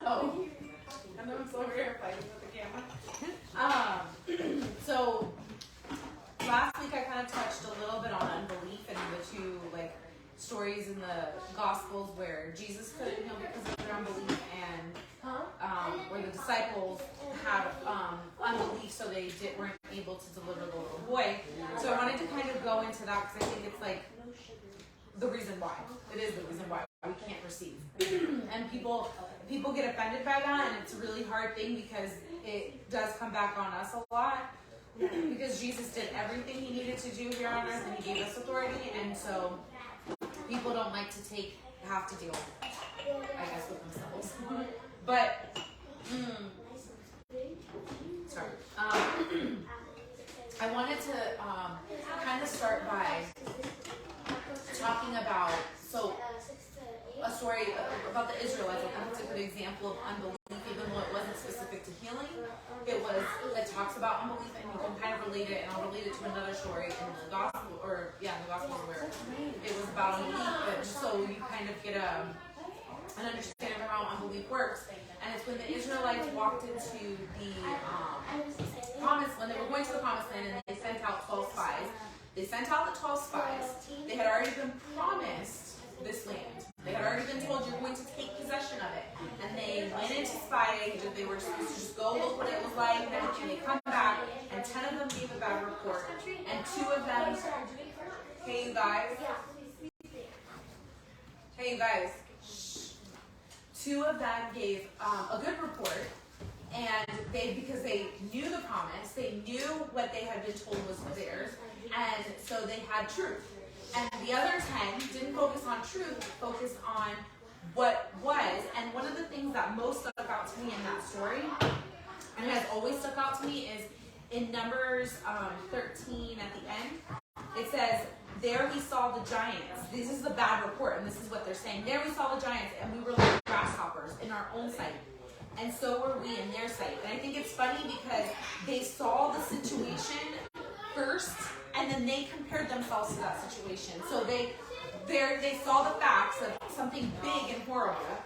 Oh, and then I'm so over here fighting with the camera. So last week I kind of touched a little bit on unbelief and the two stories in the Gospels where Jesus couldn't heal because of their unbelief, and where the disciples had unbelief, so they weren't able to deliver the little boy. So I wanted to kind of go into that because I think it's the reason why. It is the reason why we can't receive. And people get offended by that, and it's a really hard thing because it does come back on us a lot. Because Jesus did everything he needed to do here on earth, and he gave us authority, and so people don't like to have to deal, I guess, with themselves. But sorry. I wanted to kind of start by talking about a story about the Israelites. I think it's a good example of unbelief, even though it wasn't specific to healing. It talks about unbelief, and you can kind of relate it, and I'll relate it to another story in the gospel, in the gospel where it was about unbelief, but so you kind of get an understanding of how unbelief works. And it's when the Israelites walked into the when they were going to the promised land, and they sent out 12 spies. They sent out the 12 spies. They had already been promised this land. They had already been told, you're going to take possession of it. And they went into spying. They were supposed to just go look what it was like, and everything. They come back, and 10 of them gave a bad report. And 2 of them, hey you guys, shh. 2 of them gave a good report. And because they knew the promise, they knew what they had been told was theirs, and so they had truth. And the other 10 didn't focus on truth, focused on what was. And one of the things that most stuck out to me in that story, and has always stuck out to me, is in Numbers 13 at the end. It says, there we saw the giants. This is the bad report, and this is what they're saying. There we saw the giants, and we were like grasshoppers in our own sight. And so were we in their sight. And I think it's funny because they saw the situation first, and then they compared themselves to that situation. So they saw the facts of something big and horrible,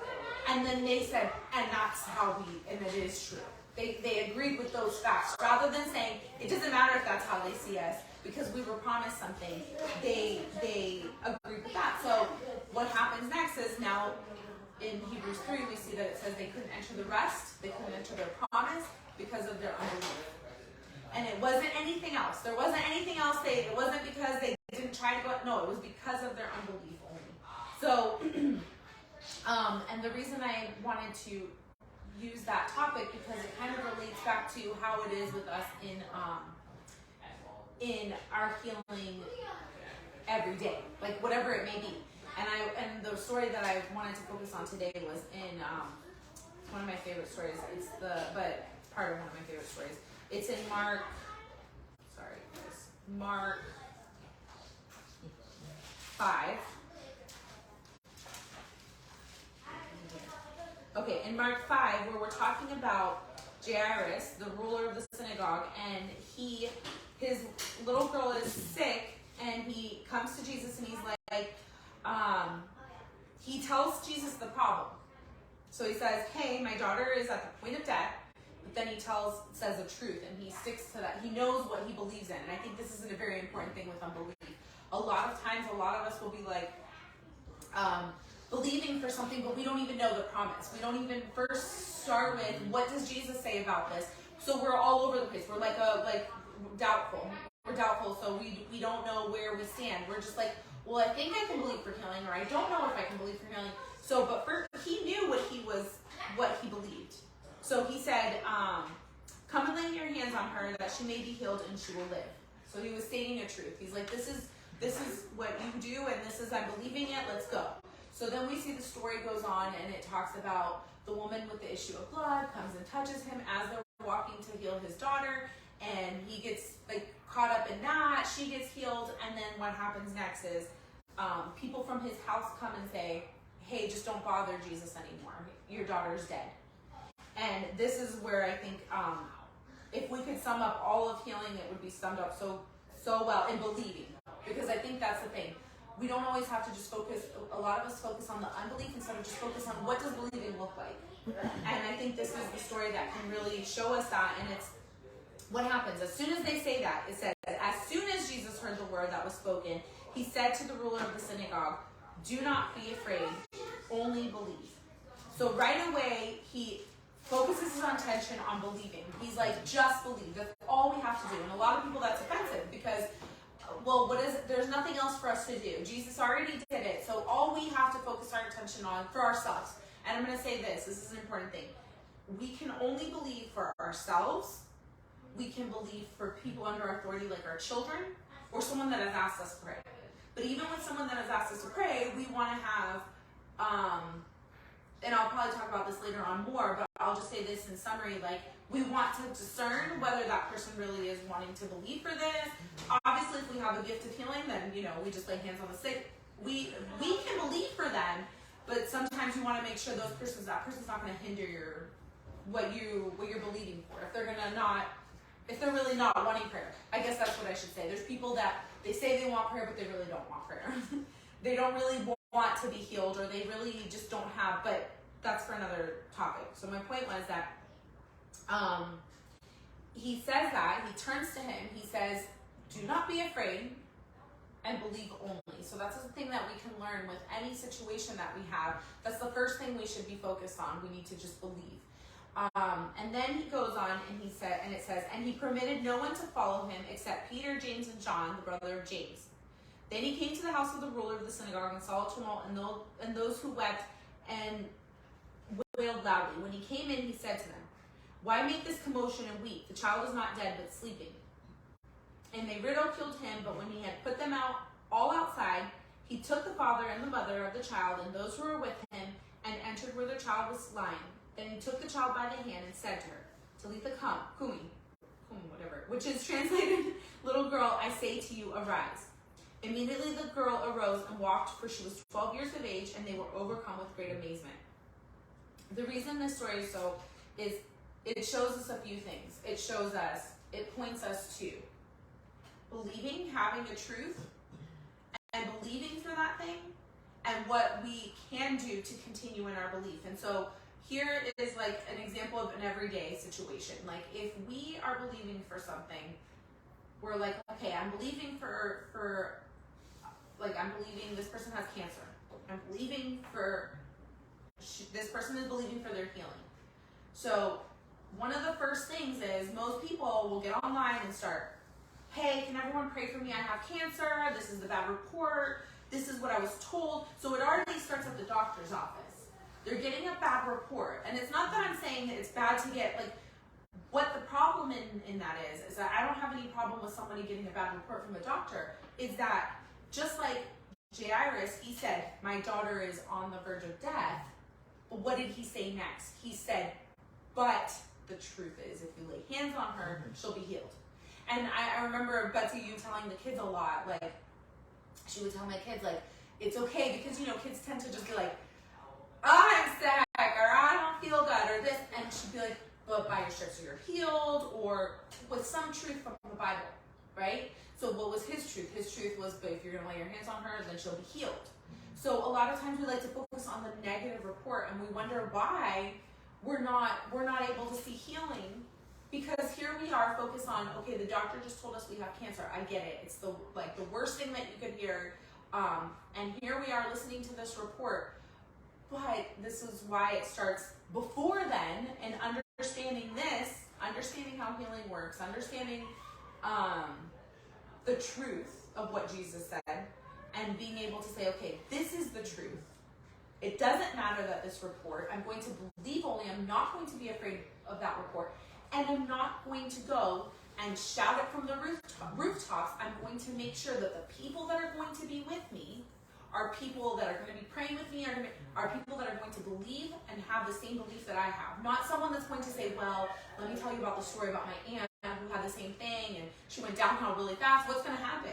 and then they said, and that's how and it is true. They agreed with those facts. Rather than saying, it doesn't matter if that's how they see us, because we were promised something, they agreed with that. So what happens next is now, in Hebrews 3, we see that it says they couldn't enter the rest, they couldn't enter their promise because of their unbelief. And it wasn't anything else. There wasn't anything else. It wasn't because they didn't try to go. No, it was because of their unbelief only. So, and the reason I wanted to use that topic because it kind of relates back to how it is with us in our healing every day, like whatever it may be. And the story that I wanted to focus on today was in one of my favorite stories. But part of one of my favorite stories. It's in Mark 5. Okay, in Mark 5, where we're talking about Jairus, the ruler of the synagogue, and his little girl is sick, and he comes to Jesus, and he's like, he tells Jesus the problem. So he says, hey, my daughter is at the point of death, but then he says the truth, and he sticks to that. He knows what he believes in, and I think this is a very important thing with unbelief. A lot of times, a lot of us will be like, believing for something, but we don't even know the promise. We don't even first start with, what does Jesus say about this? So we're all over the place. We're like doubtful. We're doubtful, so we don't know where we stand. We're just like, well, I think I can believe for healing, or I don't know if I can believe for healing. So, but he knew what he believed. So he said, come and lay your hands on her that she may be healed and she will live. So he was stating a truth. He's like, this is what you do, and this is, I'm believing it, let's go. So then we see the story goes on, and it talks about the woman with the issue of blood comes and touches him as they're walking to heal his daughter, and he gets caught up in that. She gets healed, and then what happens next is people from his house come and say, hey, just don't bother Jesus anymore. Your daughter's dead. And this is where I think if we could sum up all of healing, it would be summed up so well in believing. Because I think that's the thing. we don't always have to just focus, a lot of us focus on the unbelief instead of just focus on what does believing look like. And I think this is the story that can really show us that. And it's what happens as soon as they say that. It says, as soon as Jesus heard the word that was spoken, he said to the ruler of the synagogue, do not be afraid, only believe. So right away, he focuses his attention on believing. He's like, just believe. That's all we have to do. And a lot of people, that's offensive because, well, what is it? There's nothing else for us to do. Jesus already did it. So all we have to focus our attention on for ourselves. And I'm going to say this is an important thing. We can only believe for ourselves. We can believe for people under authority like our children or someone that has asked us to pray. But even with someone that has asked us to pray, we want to have, and I'll probably talk about this later on more, but I'll just say this in summary, like, we want to discern whether that person really is wanting to believe for this. Obviously, if we have a gift of healing, then, we just lay hands on the sick. We can believe for them, but sometimes you want to make sure that person's not going to hinder what you're believing for. If they're really not wanting prayer. I guess that's what I should say. There's people that they say they want prayer, but they really don't want prayer. They don't really want to be healed, or they really just don't have, but that's for another topic. So my point was that he says that, he turns to him, he says, do not be afraid and believe only. So that's the thing that we can learn with any situation that we have. That's the first thing we should be focused on. We need to just believe. And then he goes on and it says, and he permitted no one to follow him except Peter, James, and John, the brother of James. Then he came to the house of the ruler of the synagogue and saw a tumult and those who wept and wailed loudly. When he came in, he said to them, why make this commotion and weep? The child is not dead, but sleeping. And they ridiculed him, but when he had put them all outside, he took the father and the mother of the child and those who were with him and entered where their child was lying. Then he took the child by the hand and said to her, Talitha kumi, whatever, which is translated, little girl, I say to you, arise. Immediately the girl arose and walked, for she was 12 years of age, and they were overcome with great amazement. The reason this story is it shows us a few things. It points us to believing, having a truth, and believing for that thing, and what we can do to continue in our belief. And so here is like an example of an everyday situation. Like if we are believing for something, we're like, okay, I'm believing I'm believing this person has cancer. I'm believing this person is believing for their healing. So one of the first things is most people will get online and start, hey, can everyone pray for me? I have cancer. This is the bad report. This is what I was told. So it already starts at the doctor's office. They're getting a bad report. And it's not that I'm saying that it's bad to get, what the problem in that is that I don't have any problem with somebody getting a bad report from a doctor, is that just like Jairus, he said, my daughter is on the verge of death. But what did he say next? He said, but the truth is, if you lay hands on her, she'll be healed. And I remember Betsy, you telling the kids a lot, she would tell my kids, it's okay, because, kids tend to just be like, I'm sick, or I don't feel good, or this, and she'd be like, but by your stripes you're healed, or with some truth from the Bible, right? So what was his truth? His truth was, but if you're going to lay your hands on her, then she'll be healed. So a lot of times we like to focus on the negative report, and we wonder why we're not able to see healing, because here we are focused on, okay, the doctor just told us we have cancer. I get it. It's the worst thing that you could hear. And here we are listening to this report. But this is why it starts before then, and understanding how healing works, understanding the truth of what Jesus said, and being able to say, okay, this is the truth. It doesn't matter that this report, I'm going to believe only, I'm not going to be afraid of that report, and I'm not going to go and shout it from the rooftops. I'm going to make sure that the people that are going to be with me are people that are going to be praying with me, are people that are going to believe and have the same belief that I have. Not someone that's going to say, well, let me tell you about the story about my aunt who had the same thing and she went downhill really fast. What's going to happen?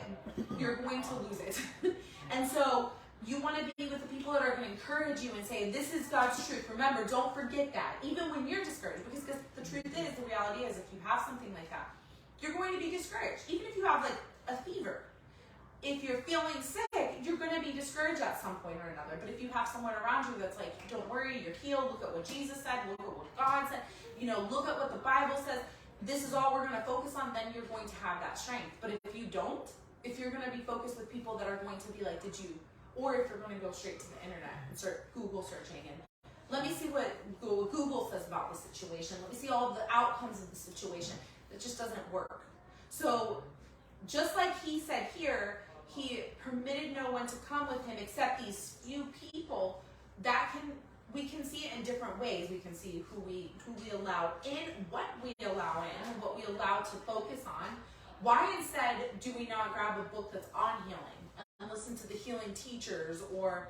You're going to lose it. And so you want to be with the people that are going to encourage you and say, this is God's truth. Remember, don't forget that. Even when you're discouraged, because the truth is, the reality is, if you have something like that, you're going to be discouraged. Even if you have a fever, if you're feeling sick, you're going to be discouraged at some point or another. But if you have someone around you that's like, don't worry, you're healed. Look at what Jesus said. Look at what God said. Look at what the Bible says. This is all we're going to focus on. Then you're going to have that strength. But if you don't, if you're going to be focused with people that are going to be like, or if you're going to go straight to the internet and start Google searching and let me see what Google says about the situation. Let me see all of the outcomes of the situation. It just doesn't work. So just like he said here, he permitted no one to come with him except these few people. We can see it in different ways. We can see who we allow in, what we allow in, and what we allow to focus on. Why instead do we not grab a book that's on healing and listen to the healing teachers, or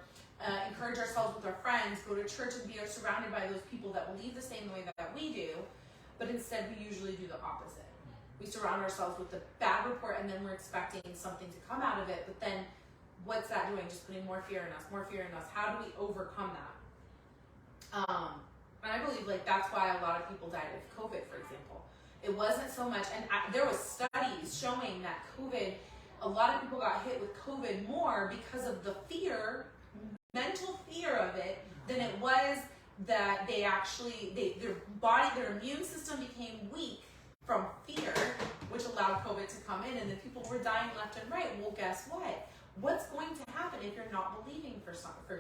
encourage ourselves with our friends, go to church and be surrounded by those people that believe the same way that we do, but instead we usually do the opposite. We surround ourselves with the bad report, and then we're expecting something to come out of it, but then what's that doing? Just putting more fear in us, more fear in us. How do we overcome that? And I believe that's why a lot of people died of COVID, for example. It wasn't so much, and there was studies showing that COVID, a lot of people got hit with COVID more because of the fear, mental fear of it, than it was that they actually, their immune system became weak from fear, which allowed COVID to come in, and then people were dying left and right. Well, guess what? What's going to happen if you're not believing for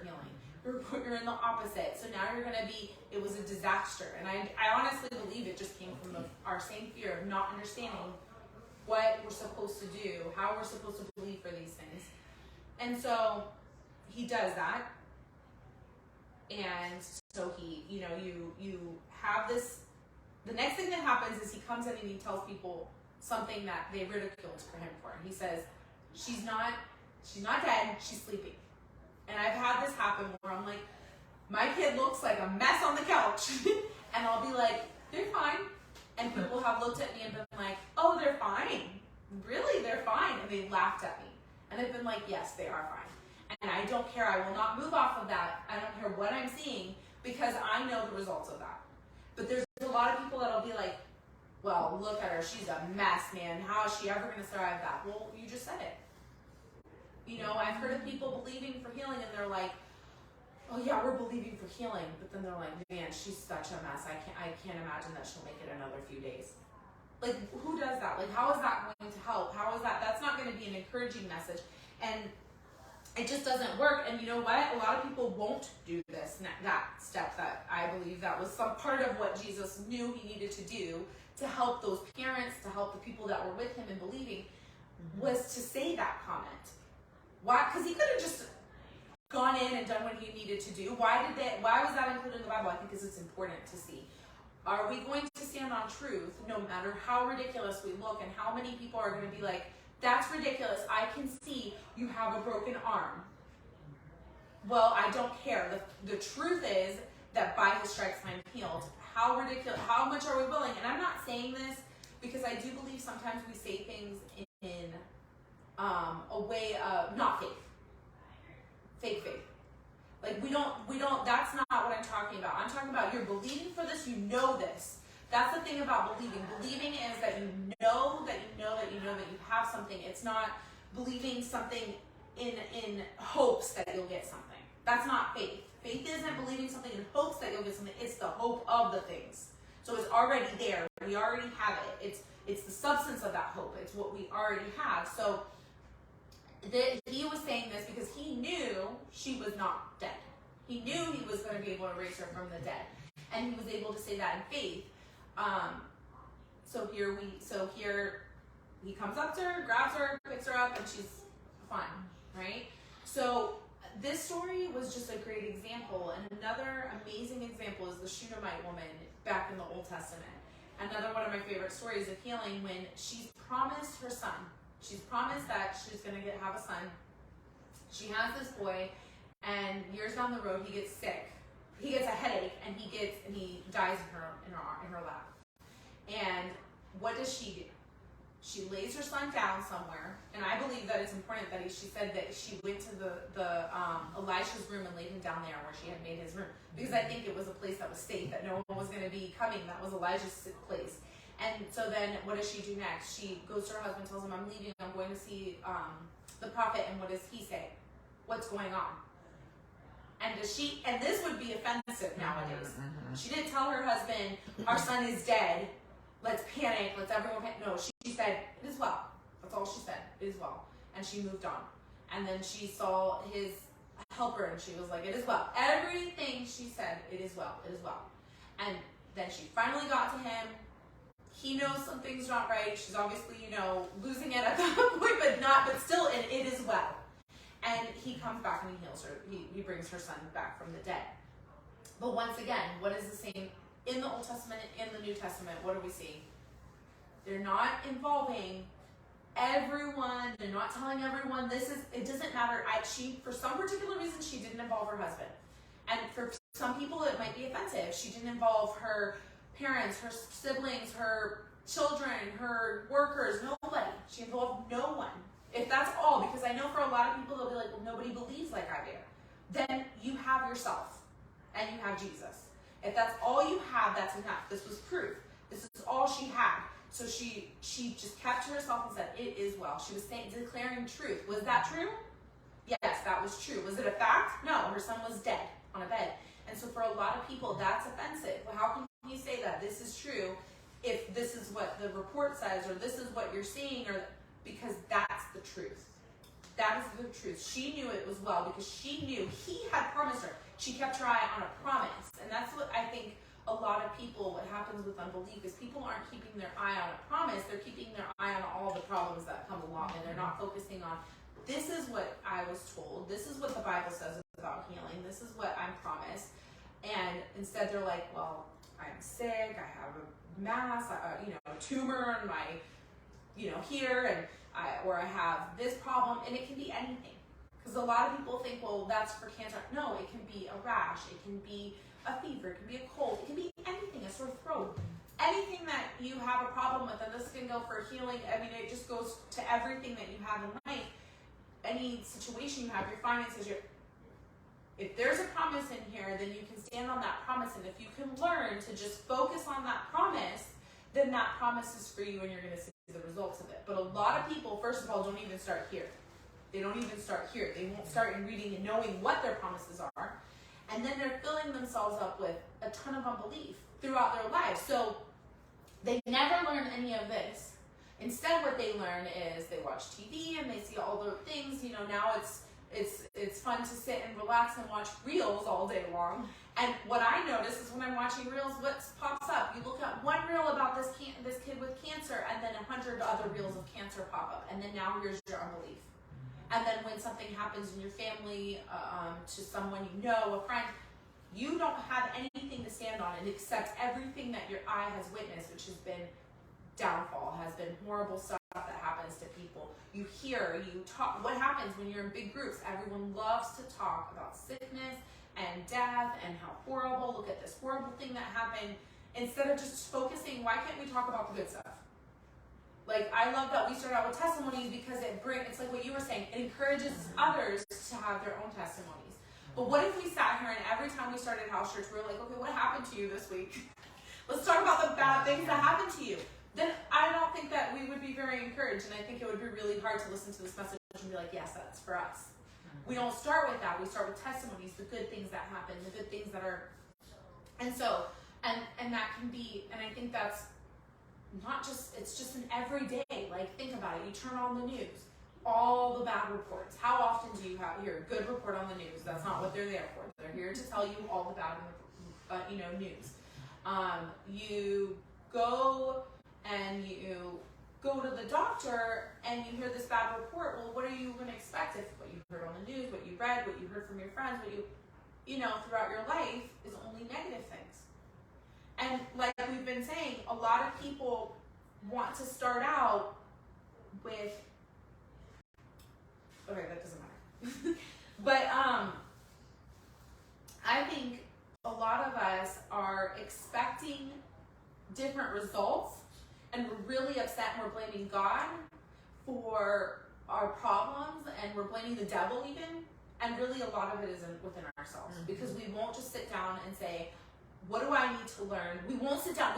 healing? You're in the opposite. So now you're going to be, it was a disaster. And I honestly believe it just came from our same fear of not understanding what we're supposed to do, how we're supposed to believe for these things. And so he does that. And so he, you have this, the next thing that happens is he comes in and he tells people something that they ridiculed for him for. He says, she's not dead, she's sleeping. And I've had this happen where I'm like, my kid looks like a mess on the couch. And I'll be like, they're fine. And people have looked at me and been like, oh, they're fine. Really, they're fine. And they laughed at me. And they've been like, yes, they are fine. And I don't care. I will not move off of that. I don't care what I'm seeing, because I know the results of that. But there's a lot of people that'll be like, well, look at her. She's a mess, man. How is she ever going to survive that? Well, you just said it. I've heard of people believing for healing, and they're like, oh yeah, we're believing for healing. But then they're like, man, she's such a mess. I can't imagine that she'll make it another few days. Like, who does that? Like, how is that going to help? How is that? That's not going to be an encouraging message. And it just doesn't work. And you know what? A lot of people won't do this, that step that I believe that was some part of what Jesus knew he needed to do to help those parents, to help the people that were with him and believing, was to say that comment. Why? Because he could have just gone in and done what he needed to do. Why was that included in the Bible? I think because it's important to see. Are we going to stand on truth no matter how ridiculous we look, and how many people are going to be like, that's ridiculous. I can see you have a broken arm. Well, I don't care. The truth is that by his stripes I'm healed. How ridiculous, how much are we willing? And I'm not saying this because I do believe sometimes we say things in a way of not faith. Fake faith. Like we don't, that's not what I'm talking about. I'm talking about you're believing for this, you know this. That's the thing about believing. Believing is that you know that you know that you know that you have something. It's not believing something in hopes that you'll get something. That's not faith. Faith isn't believing something in hopes that you'll get something. It's the hope of the things. So it's already there. We already have it. It's the substance of that hope. It's what we already have. So he was saying this because he knew she was not dead. He knew he was going to be able to raise her from the dead. And he was able to say that in faith. So here he comes up to her, grabs her, picks her up, and she's fine, right? So this story was just a great example. And another amazing example is the Shunammite woman back in the Old Testament. Another one of my favorite stories of healing, when she's promised her son. She's promised that she's going to have a son. She has this boy, and years down the road, he gets sick. He gets a headache, and he dies in her lap. And what does she do? She lays her son down somewhere, and I believe that it's important that she said that she went to the Elisha's room and laid him down there where she had made his room, because I think it was a place that was safe, that no one was going to be coming. That was Elijah's place. And so then what does she do next? She goes to her husband, tells him, I'm leaving, I'm going to see the prophet, and what does he say? What's going on? And this would be offensive nowadays. She didn't tell her husband, our son is dead, let's panic, let's everyone panic. No, she said, it is well. That's all she said, it is well. And she moved on. And then she saw his helper, and she was like, it is well. Everything she said, it is well, it is well. And then she finally got to him. He knows something's not right. She's obviously, losing it at that point, but still, it is well. And he comes back and he heals her. He brings her son back from the dead. But once again, what is the same in the Old Testament and in the New Testament? What are we seeing? They're not involving everyone. They're not telling everyone it doesn't matter. For some particular reason, she didn't involve her husband. And for some people, it might be offensive. She didn't involve her parents, her siblings, her children, her workers, nobody. She involved no one. If that's all, because I know for a lot of people, they'll be like, well, nobody believes like I do. Then you have yourself and you have Jesus. If that's all you have, that's enough. This was proof. This is all she had. So she just kept to herself and said, it is well. She was declaring truth. Was that true? Yes, that was true. Was it a fact? No, her son was dead on a bed. And so for a lot of people, that's offensive. Well, how can you say that this is true if this is what the report says, or this is what you're seeing, or because that's the truth. That is the truth. She knew it was well because she knew he had promised her. She kept her eye on a promise. And that's what I think a lot of people, what happens with unbelief is people aren't keeping their eye on a promise. They're keeping their eye on all the problems that come along, and they're not focusing on, this is what I was told. This is what the Bible says about healing. This is what I'm promised. And instead they're like, well, I'm sick. I have a mass, a tumor in my here, and I have this problem, and it can be anything. Because a lot of people think, well, that's for cancer. No, it can be a rash, it can be a fever, it can be a cold, it can be anything, a sore throat. Anything that you have a problem with, and this can go for healing. I mean, it just goes to everything that you have in life. Any situation you have, your finances, if there's a promise in here, then you can stand on that promise. And if you can learn to just focus on that promise, then that promise is for you, and you're going to see the results of it. But a lot of people, first of all, don't even start here. They don't even start here. They won't start in reading and knowing what their promises are. And then they're filling themselves up with a ton of unbelief throughout their lives. So they never learn any of this. Instead, what they learn is they watch TV and they see all the things. Now it's fun to sit and relax and watch reels all day long. And what I notice is when I'm watching reels, what pops up? You look at one reel about this kid with cancer, and then 100 other reels of cancer pop up. And then now here's your unbelief. And then when something happens in your family, to someone you know, a friend, you don't have anything to stand on and accept everything that your eye has witnessed, which has been downfall, has been horrible stuff that happens to people. You talk. What happens when you're in big groups? Everyone loves to talk about sickness and death and how horrible, look at this horrible thing that happened, instead of just focusing, why can't we talk about the good stuff? Like, I love that we start out with testimonies because it's like what you were saying, it encourages others to have their own testimonies. But what if we sat here and every time we started house church, we were like, okay, what happened to you this week? Let's talk about the bad things that happened to you. Then I don't think that we would be very encouraged, and I think it would be really hard to listen to this message and be like, yes, that's for us. We don't start with that. We start with testimonies, the good things that happen, the good things that are, and so, and that can be, and I think that's not just, it's just an everyday, like, think about it. You turn on the news, all the bad reports. How often do you hear a good report on the news? That's not what they're there for. They're here to tell you all the bad, news. You go and you go to the doctor and you hear this bad report. Well, what are you going to expect if what you heard on the news, what you read, what you heard from your friends, what you throughout your life is only negative things? And like we've been saying, a lot of people want to start out with, okay, that doesn't matter. But I think a lot of us are expecting different results, and we're really upset, and we're blaming God for our problems, and we're blaming the devil even, and really a lot of it isn't within ourselves, because we won't just sit down and say, what do I need to learn? We won't sit down,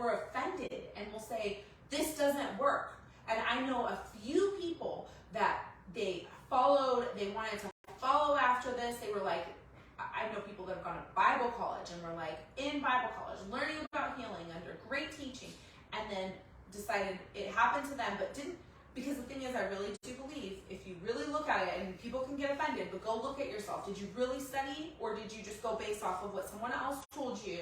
we're offended, and we'll say, this doesn't work. And I know a few people that they followed, they wanted to follow after this. They were like, I know people that have gone to Bible college and were like in Bible college, learning about healing under great teaching, and then decided it happened to them, but didn't, because the thing is, I really do believe, if you really look at it, and people can get offended, but go look at yourself. Did you really study, or did you just go based off of what someone else told you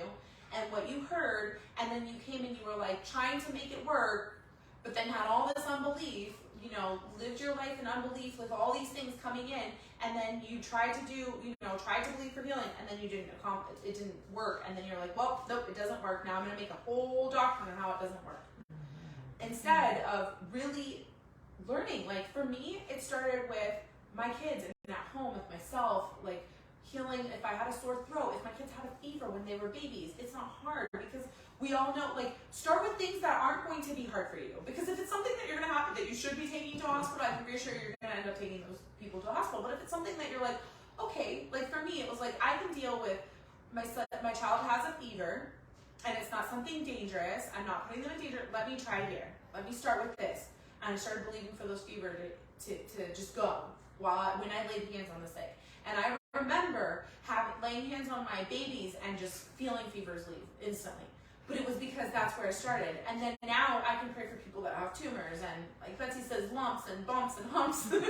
and what you heard, and then you came and you were like trying to make it work, but then had all this unbelief, you know, lived your life in unbelief with all these things coming in, and then you tried to do, you know, tried to believe for healing, and then you didn't accomplish, it didn't work, and then you're like, well, nope, it doesn't work. Now I'm going to make a whole doctrine on how it doesn't work. Instead of really learning, like for me, it started with my kids and at home with myself, like healing. If I had a sore throat, if my kids had a fever when they were babies, it's not hard, because we all know, like, start with things that aren't going to be hard for you. Because if it's something that you're going to have, that you should be taking to a hospital, I can reassure you, you're going to end up taking those people to a hospital. But if it's something that you're like, okay, like for me, it was like, I can deal with my child has a fever, and it's not something dangerous. I'm not putting them in danger. Let me try here. Let me start with this. And I started believing for those fever to just go when I laid hands on the sick. And I remember laying hands on my babies and just feeling fevers leave instantly. But it was because that's where I started. And then now I can pray for people that have tumors and, like Betsy says, lumps and bumps and humps. But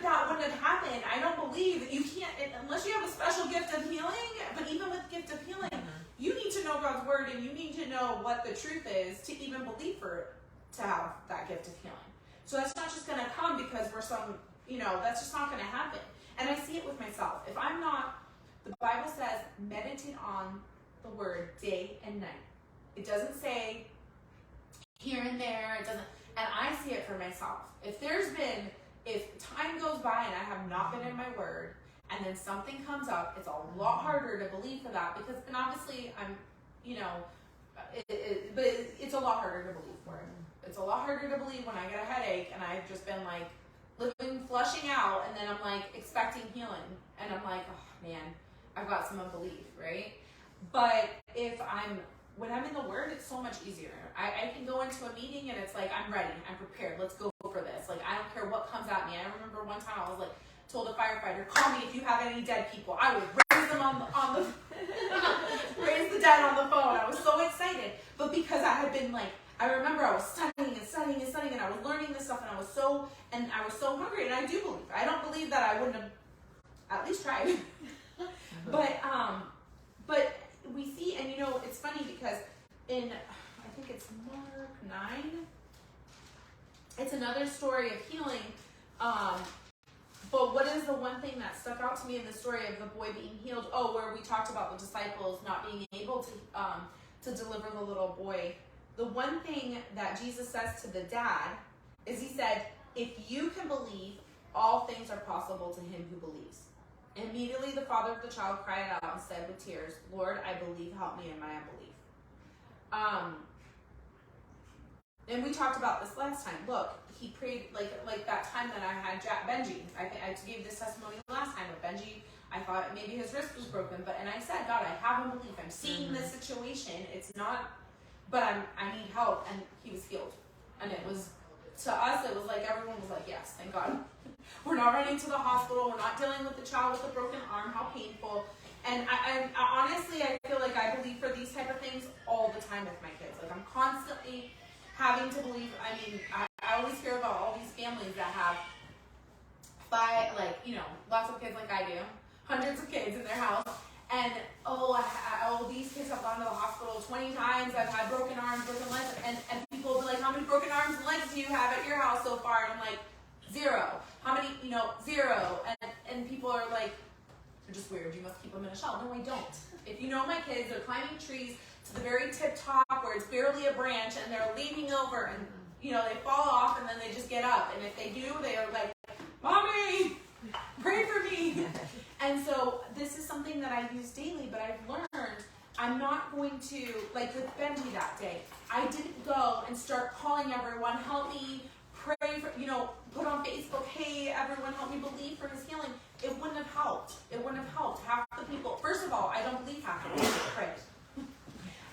that wouldn't have happened. I don't believe that you can't, unless you have a special gift of healing, but even with gift of healing, you need to know God's word, and you need to know what the truth is to even believe to have that gift of healing. So that's not just going to come because we're some, you know, that's just not going to happen. And I see it with myself. If I'm not, the Bible says, meditate on the word day and night. It doesn't say here and there. It doesn't, and I see it for myself. If time goes by and I have not been in my word, and then something comes up, it's a lot harder to believe for that, because, and obviously I'm, you know, but it's a lot harder to believe for it. It's a lot harder to believe when I get a headache and I've just been like flushing out, and then I'm like expecting healing, and I'm like, oh man, I've got some unbelief, right? But when I'm in the word, it's so much easier. I can go into a meeting and it's like, I'm ready, I'm prepared, let's go for this. Like, I don't care what comes at me. I remember one time I was like, told a firefighter, call me if you have any dead people. I would raise them on the raise the dead on the phone. I was so excited. But because I had been like, I remember I was studying and I was learning this stuff, and I was so hungry, and I do believe. I don't believe that I wouldn't have at least tried. But we see, and you know, it's funny because in, I think it's Mark 9, it's another story of healing. But what is the one thing that stuck out to me in the story of the boy being healed? Oh, where we talked about the disciples not being able to deliver the little boy. The one thing that Jesus says to the dad is, he said, if you can believe, all things are possible to him who believes. Immediately the father of the child cried out and said with tears, Lord, I believe, help me in my unbelief. And we talked about this last time. Look, he prayed like that time that I had Benji. I gave this testimony last time with Benji. I thought maybe his wrist was broken, and I said, God, I have unbelief. I'm seeing this situation. It's not, but I need help, and he was healed. And it was, to us, it was like everyone was like, yes, thank God. We're not running to the hospital. We're not dealing with the child with a broken arm. How painful. And I honestly, I feel like I believe for these type of things all the time with my kids. Like, I'm constantly having to believe. I mean, I always hear about all these families that have lots of kids like I do, hundreds of kids in their house, and these kids have gone to the hospital 20 times. I've had broken arms, broken legs, and people will be like, how many broken arms and legs do you have at your house so far? And I'm like, 0. How many? 0. And people are like, you're just weird. You must keep them in a shell. No, I don't. If you know my kids, they're climbing trees to the very tip top where it's barely a branch, and they're leaning over, and they fall off, and then they just get up. And if they do, they are like, Mommy, pray for me. And so this is something that I use daily, but I've learned I'm not going to, like with Benji that day, I didn't go and start calling everyone, help me, pray for, put on Facebook, hey, everyone help me believe for his healing. It wouldn't have helped. Half the people, first of all, I don't believe half the people pray.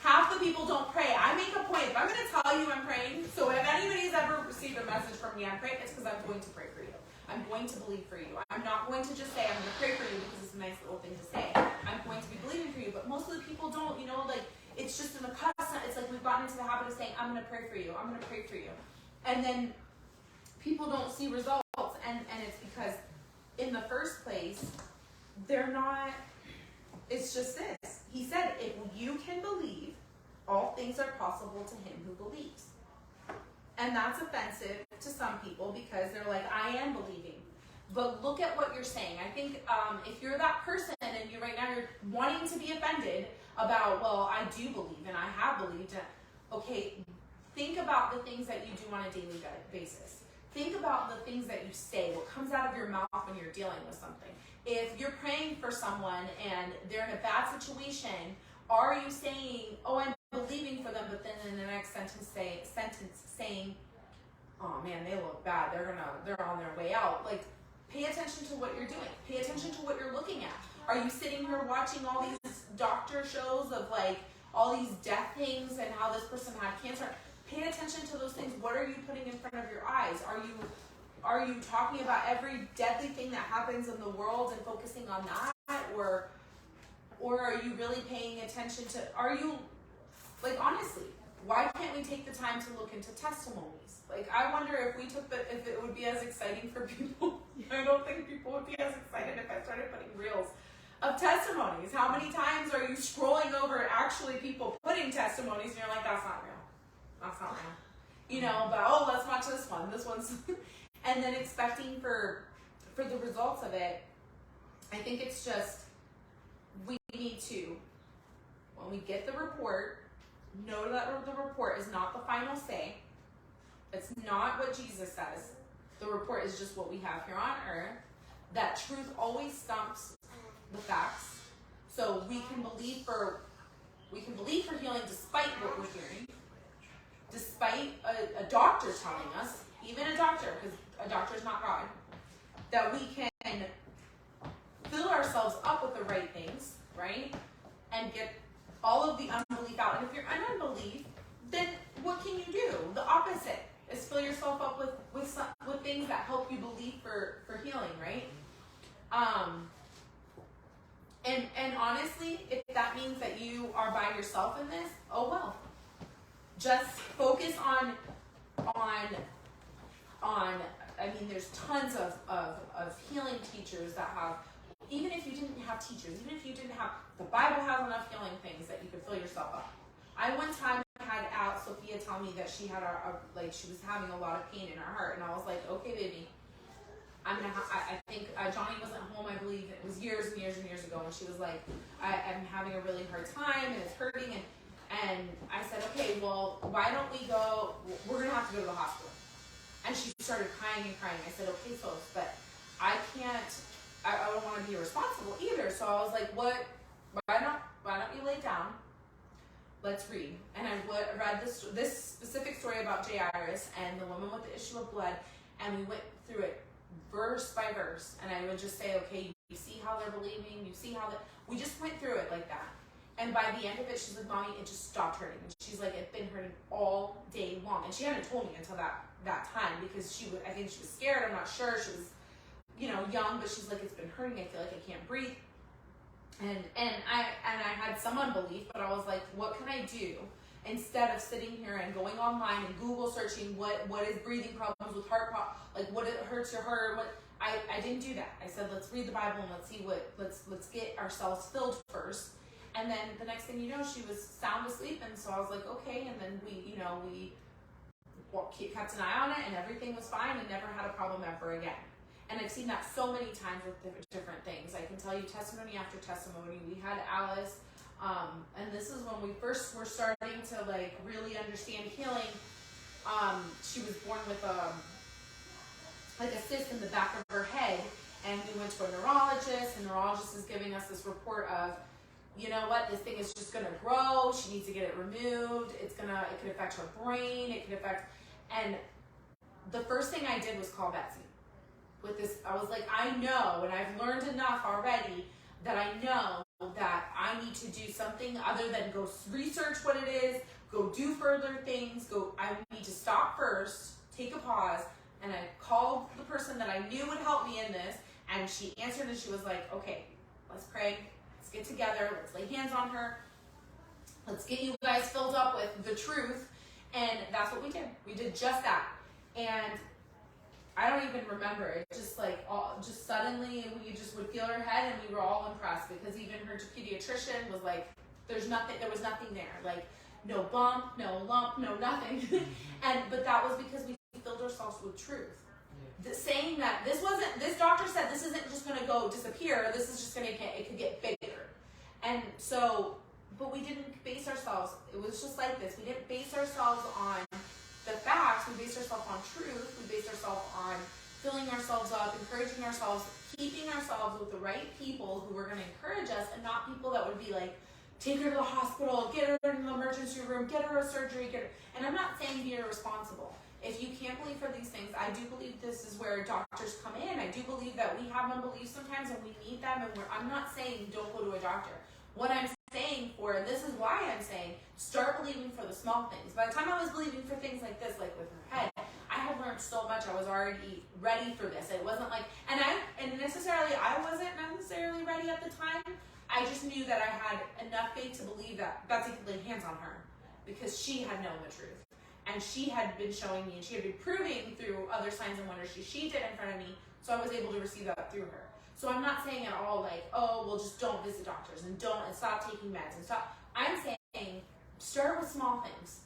Half the people don't pray. I make a point. If I'm going to tell you I'm praying, so if anybody's ever received a message from me, I'm praying, it's because I'm going to pray for you. I'm going to believe for you. I'm not going to just say I'm going to pray for you because it's a nice little thing to say. I'm going to be believing for you. But most of the people don't, like, it's just in the custom. It's like we've gotten into the habit of saying, I'm going to pray for you. I'm going to pray for you. And then people don't see results. And it's because in the first place, they're not, it's just this. He said, if you can believe, all things are possible to him who believes. And that's offensive to some people because they're like, I am believing. But look at what you're saying. I think if you're that person and you right now you're wanting to be offended about, well, I do believe and I have believed. Okay, think about the things that you do on a daily basis. Think about the things that you say, what comes out of your mouth when you're dealing with something. If you're praying for someone and they're in a bad situation, are you saying, oh, I'm believing for them, but then in the next sentence saying, oh man, they look bad. They're on their way out. Like, pay attention to what you're doing. Pay attention to what you're looking at. Are you sitting here watching all these doctor shows of like all these death things and how this person had cancer? Pay attention to those things. What are you putting in front of your eyes? Are you talking about every deadly thing that happens in the world and focusing on that, or are you really paying attention to? Are you, like, honestly, why can't we take the time to look into testimonies? Like, I wonder if it would be as exciting for people. I don't think people would be as excited if I started putting reels of testimonies. How many times are you scrolling over actually people putting testimonies and you're like, that's not real. That's not real. But let's watch this one. This one's, and then expecting for the results of it. I think it's just, we need to, when we get the report, know that the report is not the final say. It's not what Jesus says. The report is just what we have here on earth. That truth always stumps the facts. So we can believe for healing despite what we're hearing. Despite a doctor telling us, even a doctor, because a doctor is not God, that we can fill ourselves up with the right things, right? And get all of the unbelief out. And if you're in unbelief, then what can you do? The opposite is fill yourself up with things that help you believe for healing, right? And honestly, if that means that you are by yourself in this, oh well. Just focus on I mean, there's tons of healing teachers that have, even if you didn't have teachers, even if you didn't have, the Bible has enough healing things that you could fill yourself up. I one time had Sophia tell me that she had she was having a lot of pain in her heart, and I was like, okay, baby, I think Johnny wasn't home, I believe it was years and years and years ago, and she was like, I'm having a really hard time, and it's hurting, and I said, okay, well, why don't we go, we're going to have to go to the hospital. And she started crying and crying. I said, okay, so, but I don't want to be irresponsible either. So I was like, why don't you lay down? Let's read. And I read this specific story about Jairus and the woman with the issue of blood, and we went through it verse by verse. And I would just say, okay, you see how they're believing, you see how we just went through it like that. And by the end of it, she's like, Mommy, it just stopped hurting. And she's like, it's been hurting all day long. And she hadn't told me until that time because I think she was scared. I'm not sure. She was, young, but she's like, it's been hurting. I feel like I can't breathe. And I had some unbelief, but I was like, what can I do? Instead of sitting here and going online and Google searching what is breathing problems with heart problems, like what it hurts your heart, I didn't do that. I said, let's read the Bible and let's get ourselves filled first. And then the next thing you know, she was sound asleep, and so I was like, okay. And then we kept an eye on it, and everything was fine, and never had a problem ever again. And I've seen that so many times with different things. I can tell you testimony after testimony. We had Alice, and this is when we first were starting to really understand healing. She was born with a cyst in the back of her head, and we went to a neurologist, and the neurologist is giving us this report of, you know what, this thing is just going to grow. She needs to get it removed. It could affect her brain. It could affect, and the first thing I did was call Betsy. With this, I was like, I know, and I've learned enough already that I know that I need to do something other than go research what it is, go do further things, I need to stop first, take a pause, And I called the person that I knew would help me in this, and she answered and she was like, okay, let's pray, let's get together, let's lay hands on her, let's get you guys filled up with the truth. And that's what we did. We did just that. And I don't even remember. It just just suddenly we just would feel her head, and we were all impressed, because even her pediatrician was like, there was nothing there. Like, no bump, no lump, no nothing. But that was because we filled ourselves with truth. Saying that this doctor said this isn't just going to go disappear, this is just going to it could get bigger. And so, but we didn't base ourselves, it was just like this. We didn't base ourselves on the facts, we based ourselves on truth, we based ourselves on filling ourselves up, encouraging ourselves, keeping ourselves with the right people who were going to encourage us, and not people that would be like, take her to the hospital, get her in the emergency room, get her a surgery, and I'm not saying be irresponsible. If you can't believe for these things, I do believe this is where doctors come in. I do believe that we have unbelief sometimes and we need them, and I'm not saying don't go to a doctor. What I'm saying this is why I'm saying, start believing for the small things. By the time I was believing for things like this, like with her head, I had learned so much. I was already ready for this. It wasn't like, I wasn't necessarily ready at the time. I just knew that I had enough faith to believe that Betsy could lay hands on her, because she had known the truth. And she had been showing me, and she had been proving through other signs and wonders she did in front of me, so I was able to receive that through her. So I'm not saying at all like, oh, well, just don't visit doctors and stop taking meds and stop. I'm saying start with small things.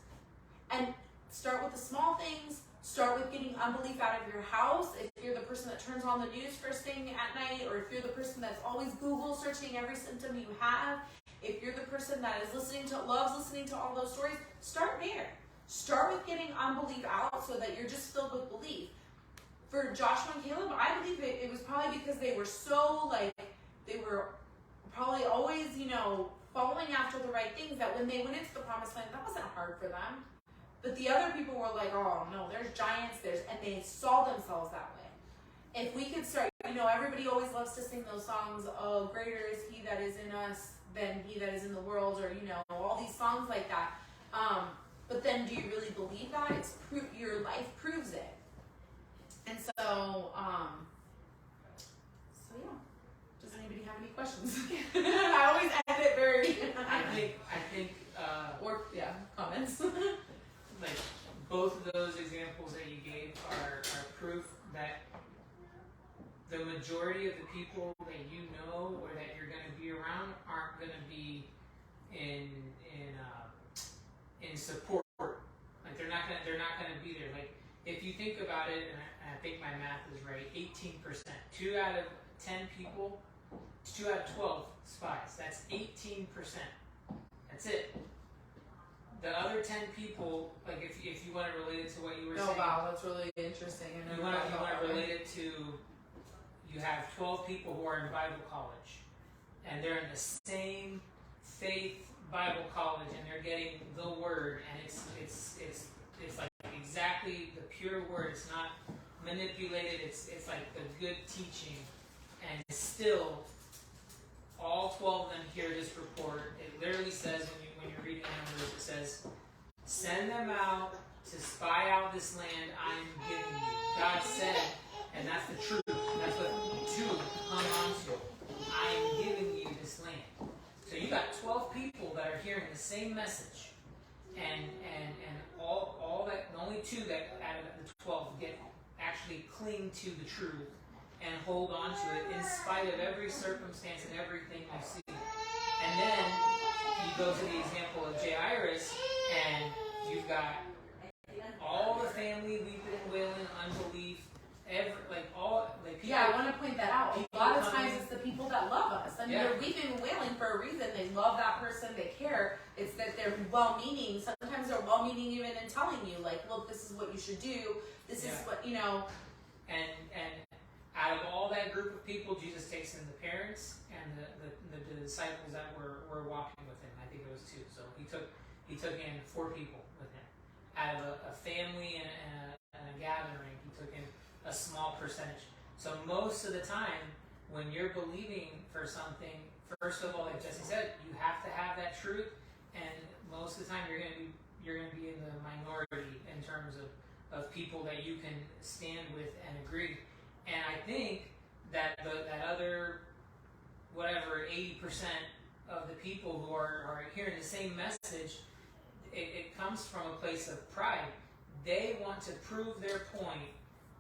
And start with the small things. Start with getting unbelief out of your house. If you're the person that turns on the news first thing at night, or if you're the person that's always Google searching every symptom you have, if you're the person that loves listening to all those stories, start there. Start with getting unbelief out so that you're just filled with belief. For Joshua and Caleb, I believe it was probably because they were so they were probably always, following after the right things, that when they went into the promised land, that wasn't hard for them. But the other people were like, oh no, there's giants, and they saw themselves that way. If we could start, everybody always loves to sing those songs, oh, greater is he that is in us than he that is in the world, or, all these songs like that. But then do you really believe that? Your life proves it. And so yeah. Does anybody have any questions? I always end it very. I think. Comments. Like both of those examples that you gave are proof that the majority of the people that you know or that you're going to be around aren't going to be in support. Like they're not going to be there. Like if you think about it, and I think my math is right, 18%. 2 out of 10 people, 2 out of 12 spies. That's 18%. That's it. The other 10 people, like if you want to relate it to what you were saying. Oh wow, that's really interesting. You want to relate it to, you have 12 people who are in Bible college, and they're in the same faith Bible college, and they're getting the word, and it's like exactly the pure word. It's not manipulated. It's like the good teaching, and still, all 12 of them hear this report. It literally says when you're reading Numbers, it says, "Send them out to spy out this land I'm giving you." God said, and that's the truth. That's what 2 hung on to. I am giving you this land. So you got 12 people that are hearing the same message, and all that, only 2 that out of the 12 actually cling to the truth and hold on to it in spite of every circumstance and everything you see. And then you go to the example of Jairus, and you've got all the family weeping and wailing, unbelief, people. I want to point that out. A lot of times it's the people that love us. I mean, they're weeping and wailing for a reason. They love that person. They care. It's that they're well-meaning. Sometimes they're well-meaning even in telling you, like, look, this is what you should do. This is what, And out of all that group of people, Jesus takes in the parents and the disciples that were walking with him. I think it was 2. So he took in 4 people with him. Out of a family and a gathering, he took in a small percentage. So most of the time, when you're believing for something, first of all, like Jesse said, you have to have that truth, and most of the time you're going to be in the minority in terms of of people that you can stand with and agree. And I think that that other, whatever, 80% of the people who are hearing the same message, it comes from a place of pride. They want to prove their point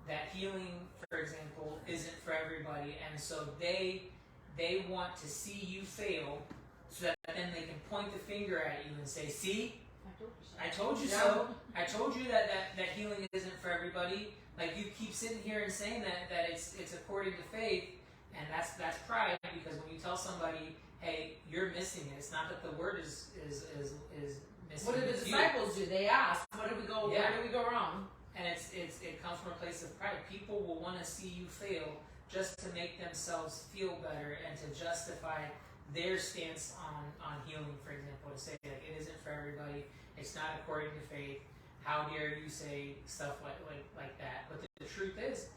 that healing, for example, isn't for everybody, and so they want to see you fail, so that then they can point the finger at you and say, "See, I told you so. I told you that healing isn't for everybody. Like, you keep sitting here and saying that it's according to faith, and that's pride, because when you tell somebody, hey, you're missing it. It's not that the word is missing. What did the disciples do? They asked, "What did we go? Yeah. Where did we go wrong?" And it comes from a place of pride. People will want to see you fail just to make themselves feel better and to justify their stance on healing, for example, to say like it isn't for everybody. It's not according to faith. How dare you say stuff like that? But the truth is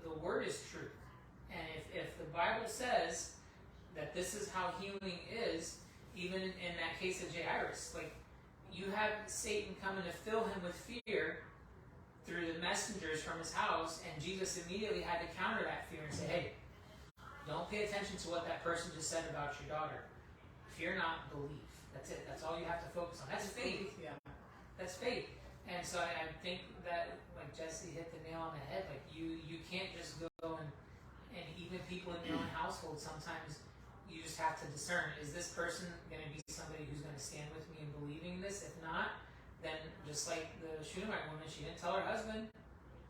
the word is truth. And if the Bible says that this is how healing is, even in that case of Jairus, like, you have Satan coming to fill him with fear through the messengers from his house, and Jesus immediately had to counter that fear and say, hey, don't pay attention to what that person just said about your daughter. Fear not, believe. That's it. That's all you have to focus on. That's faith. Yeah. That's faith. And so I think that, like Jesse hit the nail on the head, like you can't just go and even people in your own household, sometimes you just have to discern, is this person going to be somebody who's going to stand with me in believing this? If not, then just like the Shunammite woman, she didn't tell her husband.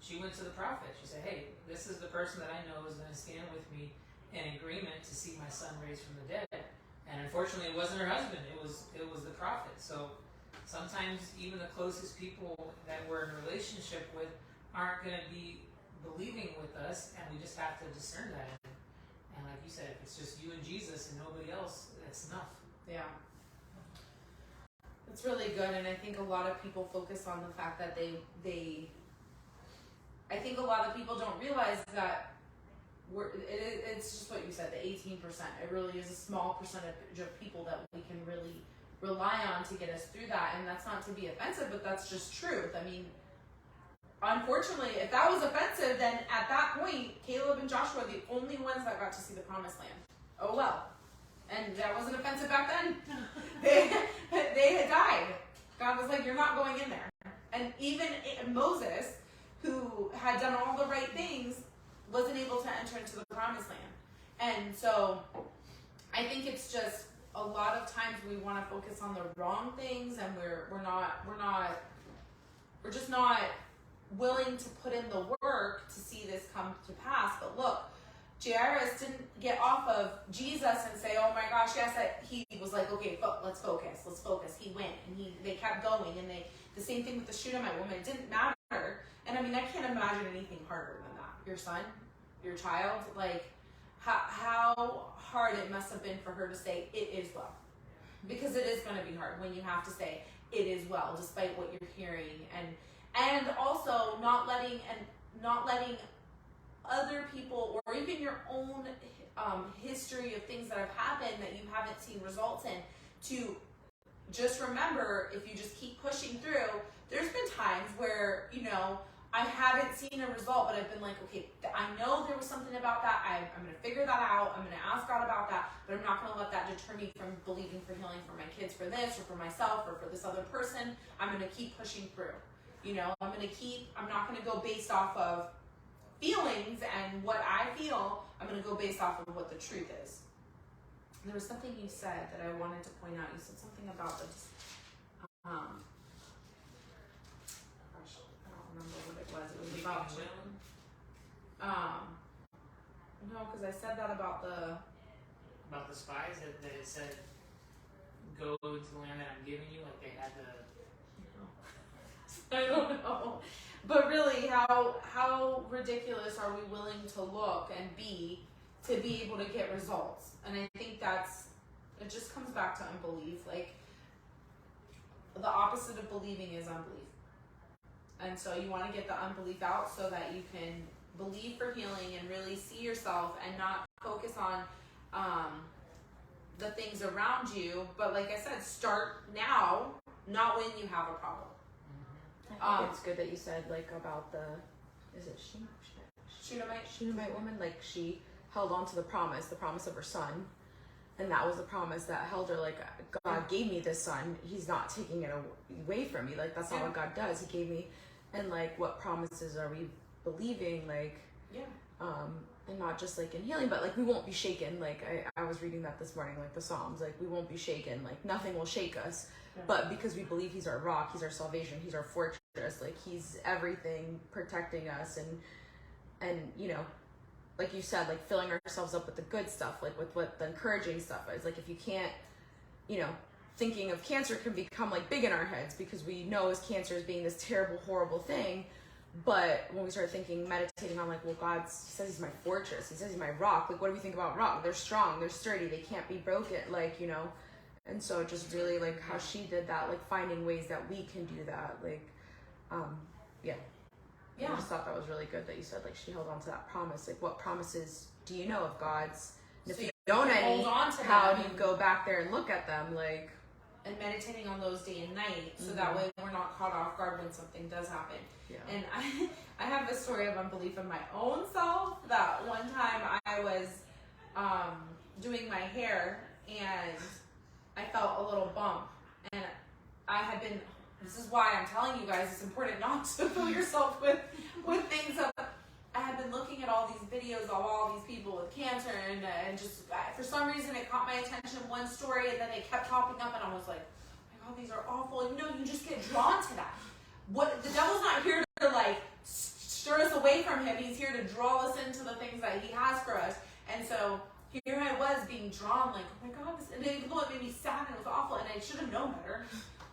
She went to the prophet. She said, hey, this is the person that I know is going to stand with me in agreement to see my son raised from the dead. And unfortunately, it wasn't her husband. It was the prophet. So sometimes even the closest people that we're in a relationship with aren't going to be believing with us, and we just have to discern that. And like you said, if it's just you and Jesus and nobody else, that's enough. Yeah. It's really good, and I think a lot of people focus on the fact that I think a lot of people don't realize that it's just what you said, the 18%. It really is a small percentage of people that we can really rely on to get us through that, and that's not to be offensive, but that's just truth. I mean, unfortunately, if that was offensive, then at that point, Caleb and Joshua are the only ones that got to see the promised land. Oh well. And that wasn't offensive back then. They had died. God was like, you're not going in there. And even Moses, who had done all the right things, wasn't able to enter into the promised land. And so I think it's just a lot of times we want to focus on the wrong things, and we're just not willing to put in the work to see this come to pass. But look, Jairus didn't get off of Jesus and say, oh my gosh, yes, he was like, okay, let's focus. He went, and they kept going, and the same thing with the Shunammite woman. It didn't matter. And I mean, I can't imagine anything harder than that. Your son, your child, like how hard it must have been for her to say, it is well. Because it is going to be hard when you have to say, it is well, despite what you're hearing. And also not letting other people, or even your own history of things that have happened that you haven't seen results in, to just remember, if you just keep pushing through, there's been times where, I haven't seen a result, but I've been like, okay, I know there was something about that. I'm going to figure that out. I'm going to ask God about that, but I'm not going to let that deter me from believing for healing for my kids, for this, or for myself, or for this other person. I'm going to keep pushing through. I'm not going to go based off of feelings and what I feel. I'm going to go based off of what the truth is. There was something you said that I wanted to point out. You said something about this. I don't remember what it was. It was about no, because I said that about the spies, that it said, go to the land that I'm giving you, like they had the. I don't know. But really, how ridiculous are we willing to look and be to be able to get results? And I think it just comes back to unbelief. Like, the opposite of believing is unbelief. And so you want to get the unbelief out so that you can believe for healing and really see yourself and not focus on the things around you. But like I said, start now, not when you have a problem. I think it's good that you said, like, about the, is it Shunammite woman? Like, she held on to the promise of her son. And that was the promise that held her, like, God gave me this son. He's not taking it away from me. Like, that's not what God does. He gave me, and, like, what promises are we believing? Like, and not just, like, in healing, but, like, we won't be shaken. Like, I was reading that this morning, like, the Psalms. Like, we won't be shaken. Like, nothing will shake us. Yeah. But because we believe he's our rock, he's our salvation, he's our fortress. Like, he's everything protecting us. And you know, like you said, like, filling ourselves up with the good stuff, like, with what the encouraging stuff is. Like, if you can't, you know, thinking of cancer can become, like, big in our heads because we know as cancer as being this terrible, horrible thing. But when we start thinking, meditating on, like, well, God says he's my fortress. He says he's my rock. Like, what do we think about rock? They're strong. They're sturdy. They can't be broken. Like, you know. And so just really, like, how she did that, like, finding ways that we can do that. Like, yeah. I just thought that was really good that you said, like, she held on to that promise. Like, what promises do you know of God's? And if you don't any, how do you go back there and look at them? Like, and meditating on those day and night, so that way we're not caught off guard when something does happen. Yeah. And I have a story of unbelief in my own self. That one time I was doing my hair and I felt a little bump, and I had been. This is why I'm telling you guys it's important not to fill yourself with things. I had been looking at all these videos of all these people with cancer, and just for some reason it caught my attention, one story, and then they kept popping up, and I was like, oh my God, these are awful. You know, you just get drawn to that. What the devil's not here to, like, stir us away from him. He's here to draw us into the things that he has for us. And so here I was being drawn, like, oh my God, and even though it made me sad and it was awful, and I should have known better.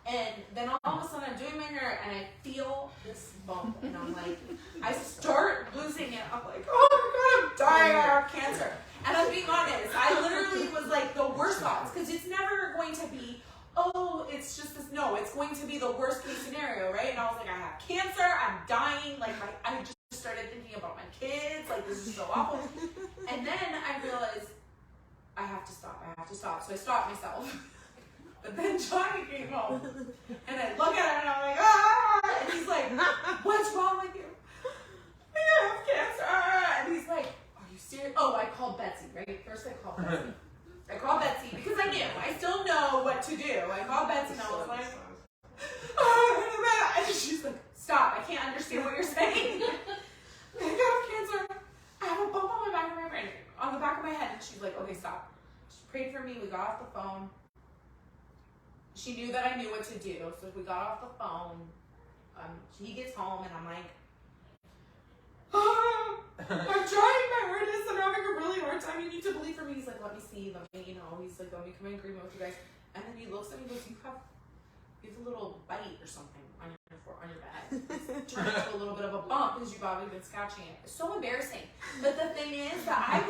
And then all of a sudden I'm doing my hair and I feel this bump, and I'm like, I start losing it. I'm like, oh my God, I'm dying. I have cancer. And I'm being honest, I literally was like the worst thoughts, because it's never going to be, oh, it's just this. No, it's going to be the worst case scenario, right? And I was like, I have cancer, I'm dying. Like, I just started thinking about my kids. Like, this is so awful. And then I realized I have to stop. So I stopped myself. But then Johnny came home, and I look at him, and I'm like, ah! And he's like, what's wrong with you? I have cancer. And he's like, are you serious? Oh, I called Betsy, right? First I called Betsy. I called Betsy because I knew. I still know what to do. I called Betsy, and I was like, oh, and she's like, stop. I can't understand what you're saying. I have cancer. I have a bump on the back of my head. And she's like, okay, stop. She prayed for me. We got off the phone. She knew that I knew what to do, so we got off the phone. He gets home, and I'm like, I'm trying my hardest, and I'm having a really hard time. You need to believe for me. He's like, let me see, he's like, let me come in agreement with you guys. And then he looks at me and goes, you have a little bite or something on your bed. It's turned into a little bit of a bump because you've probably been scratching it. It's so embarrassing. But the thing is that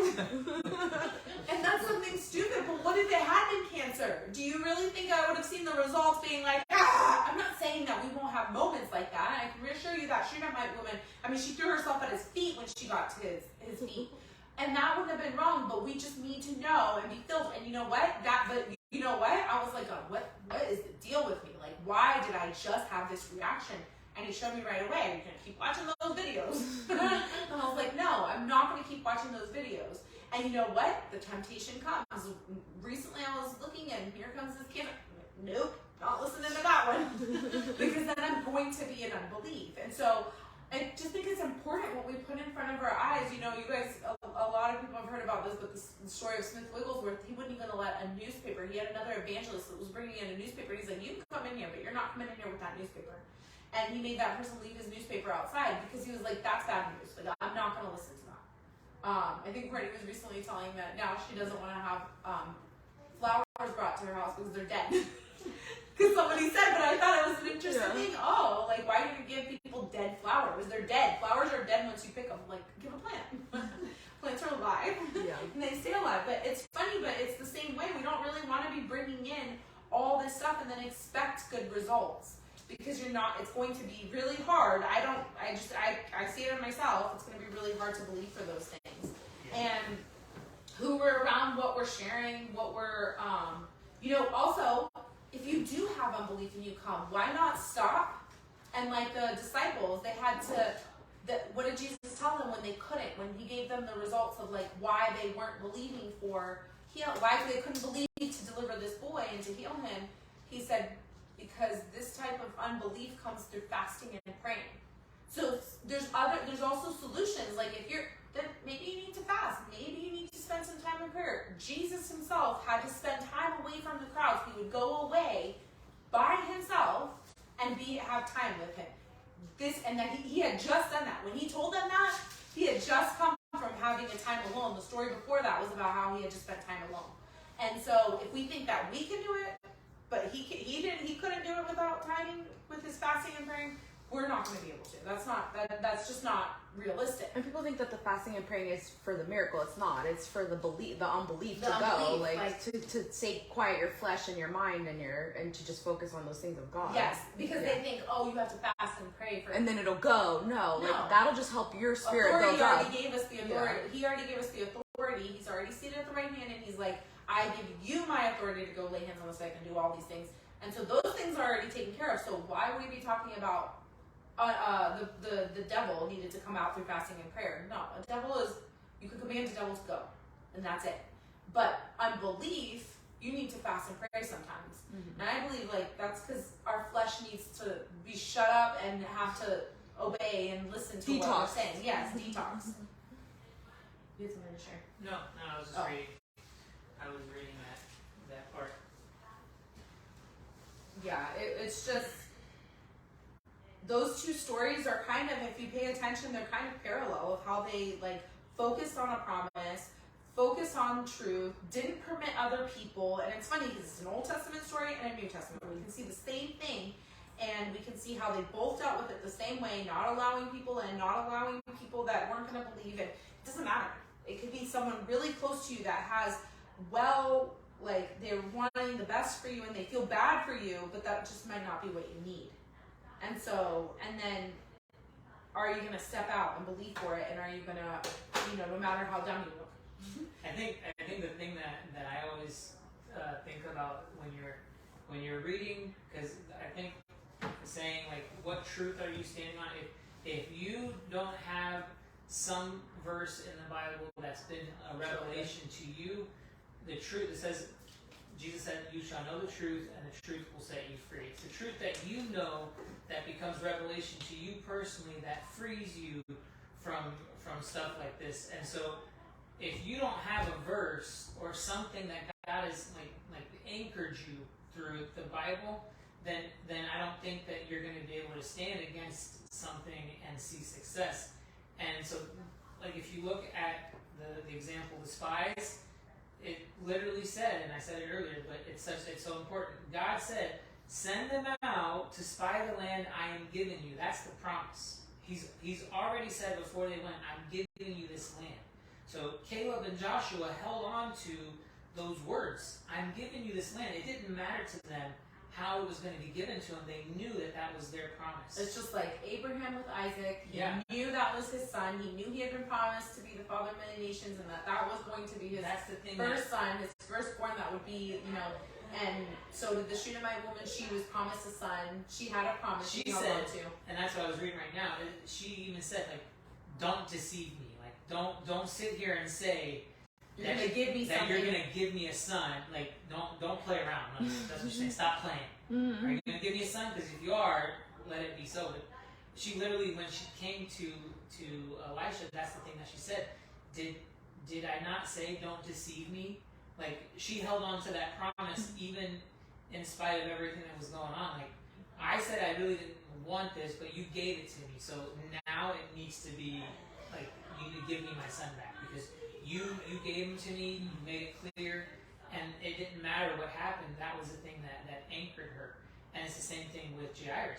and that's something stupid, but what if it had been cancer? Do you really think I would have seen the results being like, ah? I'm not saying that we won't have moments like that. And I can reassure you that Shunammite woman, she threw herself at his feet when she got to his feet. And that wouldn't have been wrong, but we just need to know and be filled. And you know what? You know what? I was like, what is the deal with me? Like, why did I just have this reaction? And he showed me right away, you're going to keep watching those videos. And I was like, no, I'm not going to keep watching those videos. And you know what? The temptation comes. Recently I was looking, and here comes this kid. Nope, not listening to that one. Because then I'm going to be in unbelief. And so I just think it's important what we put in front of our eyes. You know, you guys, a lot of people have heard about this, but the story of Smith Wigglesworth, he wouldn't even let a newspaper. He had another evangelist that was bringing in a newspaper. He's like, you can come in here, but you're not coming in here with that newspaper. And he made that person leave his newspaper outside because he was like, that's bad news. Like, I'm not going to listen to that. I think Courtney was recently telling that now she doesn't want to have flowers brought to her house because they're dead. Because somebody said, but I thought it was an interesting thing. Oh, like, why do you give people dead flowers? They're dead. Flowers are dead once you pick them. Like, give a plant. Plants are alive. Yeah. And they stay alive. But it's funny, but it's the same way. We don't really want to be bringing in all this stuff and then expect good results. Because you're not, it's going to be really hard. I see it in myself. It's going to be really hard to believe for those things. And who we're around, what we're sharing, what we're, also, if you do have unbelief and you come, why not stop And like the disciples, they had to, what did Jesus tell them when they couldn't? When he gave them the results of like why they weren't believing why they couldn't believe to deliver this boy and to heal him, he said, because this type of unbelief comes through fasting and praying. So there's also solutions. Like then maybe you need to fast. Maybe you need to spend some time in prayer. Jesus himself had to spend time away from the crowds. He would go away by himself and have time with him. And that he had just done that. When he told them that, he had just come from having a time alone. The story before that was about how he had just spent time alone. And so if we think that we can do it, but he couldn't do it without time with his fasting and praying, we're not going to be able to. That's just not realistic. And people think that the fasting and praying is for the miracle. It's not. It's for the unbelief to go, like to say quiet your flesh and your mind and to just focus on those things of God. Yes, because they think, oh, you have to fast and pray for, and then it'll go. No, like that'll just help your spirit build up. He already gave us the authority. Yeah. He already gave us the authority. He's already seated at the right hand, and he's like, I give you my authority to go lay hands on the sick and do all these things. And so those things are already taken care of. So why would we be talking about the devil needed to come out through fasting and prayer? No, a devil is, you can command a devil to go, and that's it. But unbelief, you need to fast and pray sometimes. Mm-hmm. And I believe that's because our flesh needs to be shut up and have to obey and listen to what we're saying. Yes, detox. You had something to share? No, I was just reading. I was reading that part. Yeah, it's just, those two stories are kind of, if you pay attention, they're kind of parallel of how they focused on a promise, focused on truth, didn't permit other people. And it's funny because it's an Old Testament story and a New Testament. We can see the same thing, and we can see how they both dealt with it the same way, not allowing people in, not allowing people that weren't going to believe it. It doesn't matter. It could be someone really close to you that has, they're wanting the best for you and they feel bad for you, but that just might not be what you need. And so, and then, are you going to step out and believe for it? And are you going to, no matter how dumb you look? I think the thing that I always think about when you're reading, because I think saying what truth are you standing on? If you don't have some verse in the Bible that's been a revelation to you, the truth, it says, Jesus said, you shall know the truth, and the truth will set you free. It's the truth that you know that becomes revelation to you personally, that frees you from stuff like this. And so, if you don't have a verse or something that God has anchored you through the Bible, then I don't think that you're going to be able to stand against something and see success. And so, if you look at the example of the spies, it literally said, and I said it earlier, but it's so important. God said, send them out to spy the land I am giving you. That's the promise. He's already said before they went, I'm giving you this land. So Caleb and Joshua held on to those words. I'm giving you this land. It didn't matter to them how it was going to be given to them. They knew that was their promise. It's just like Abraham with Isaac. He knew that was his son. He knew he had been promised to be the father of many nations, and that was going to be his first son, his firstborn. That would be, And so did the Shunammite woman. She was promised a son. She had a promise. She said, and that's what I was reading right now. She even said, don't deceive me. Don't sit here and say you're gonna give me something. You're gonna give me a son. Don't play around. That's what you're saying. Stop playing. Mm-hmm. Are you gonna give me a son? Because if you are, let it be so. But she literally, when she came to Elisha, that's the thing that she said. Did I not say don't deceive me? She held on to that promise even in spite of everything that was going on. I said I really didn't want this, but you gave it to me. So now it needs to be you need to give me my son back because you gave him to me. You made it clear, and it didn't matter what happened. That was the thing that anchored her. And it's the same thing with Jairus.